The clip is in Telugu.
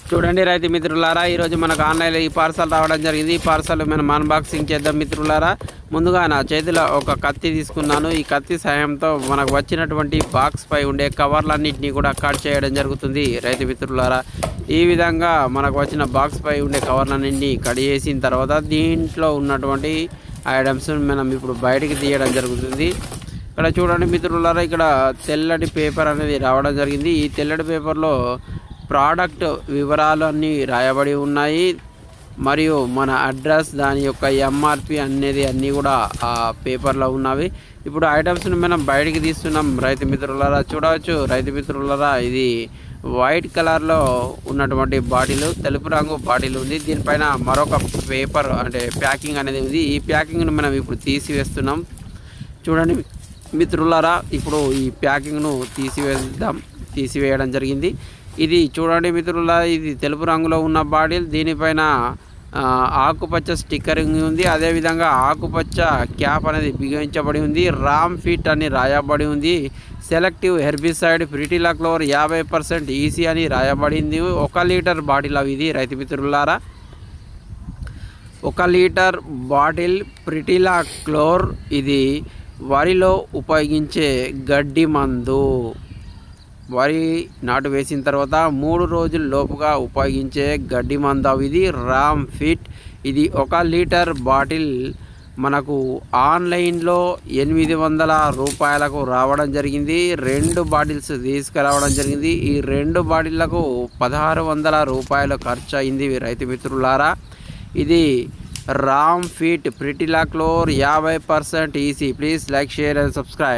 చూడండి రైతు మిత్రులారా, ఈరోజు మనకు ఆన్లైన్లో ఈ పార్సల్ రావడం జరిగింది. ఈ పార్సల్ మనం అన్బాక్సింగ్ చేద్దాం మిత్రులారా. ముందుగా నా చేతిలో ఒక కత్తి తీసుకున్నాను. ఈ కత్తి సహాయంతో మనకు వచ్చినటువంటి బాక్స్ పై ఉండే కవర్లన్నింటినీ కూడా కట్ చేయడం జరుగుతుంది రైతు మిత్రులారా. ఈ విధంగా మనకు వచ్చిన బాక్స్ పై ఉండే కవర్లన్నింటినీ కట్ చేసిన తర్వాత దీంట్లో ఉన్నటువంటి ఐటమ్స్ మనం ఇప్పుడు బయటికి తీయడం జరుగుతుంది. ఇక్కడ చూడండి మిత్రులారా, ఇక్కడ తెల్లటి పేపర్ అనేది రావడం జరిగింది. ఈ తెల్లటి పేపర్లో ప్రోడక్ట్ వివరాలు అన్నీ రాయబడి ఉన్నాయి. మరియు మన అడ్రస్, దాని యొక్క ఎంఆర్పి అనేది అన్నీ కూడా ఆ పేపర్లో ఉన్నవి. ఇప్పుడు ఐటమ్స్ని మనం బయటికి తీస్తున్నాం రైతు మిత్రులారా. చూడవచ్చు రైతు మిత్రులారా, ఇది వైట్ కలర్లో ఉన్నటువంటి బాటిల్, తెలుపు రంగు బాటిల్ ఉంది. దీనిపైన మరొక పేపర్ అంటే ప్యాకింగ్ అనేది ఉంది. ఈ ప్యాకింగ్ను మనం ఇప్పుడు తీసివేస్తున్నాం. చూడండి మిత్రులారా, ఇప్పుడు ఈ ప్యాకింగ్ను తీసివేయడం జరిగింది. ఇది చూడండి మిత్రులారా, ఇది తెలుపు రంగులో ఉన్న బాటిల్. దీనిపైన ఆకుపచ్చ స్టిక్కరింగ్ ఉంది. అదేవిధంగా ఆకుపచ్చ క్యాప్ అనేది బిగించబడి ఉంది. రామ్ ఫిట్ అని రాయబడి ఉంది. సెలెక్టివ్ హెర్బిసైడ్ ప్రిటిలాక్లోర్ 50% ఈసీ అని రాయబడింది. 1 లీటర్ బాటిల్ అవి ఇది రైతు మిత్రులారా. 1 లీటర్ బాటిల్ ప్రిటిలాక్లోర్. ఇది వరిలో ఉపయోగించే గడ్డి మందు. వరి నాటు వేసిన తర్వాత 3 రోజుల లోపుగా ఉపయోగించే గడ్డి మందు ఇది రామ్ ఫిట్. ఇది 1 లీటర్ బాటిల్ మనకు ఆన్లైన్లో 800 రూపాయలకు రావడం జరిగింది. 2 బాటిల్స్ తీసుకురావడం జరిగింది. ఈ 2 బాటిళ్లకు 1600 రూపాయలు ఖర్చు అయింది రైతు మిత్రులారా. ఇది రామ్ ఫిట్ pretilachlor 50% EC. Please like, share and subscribe.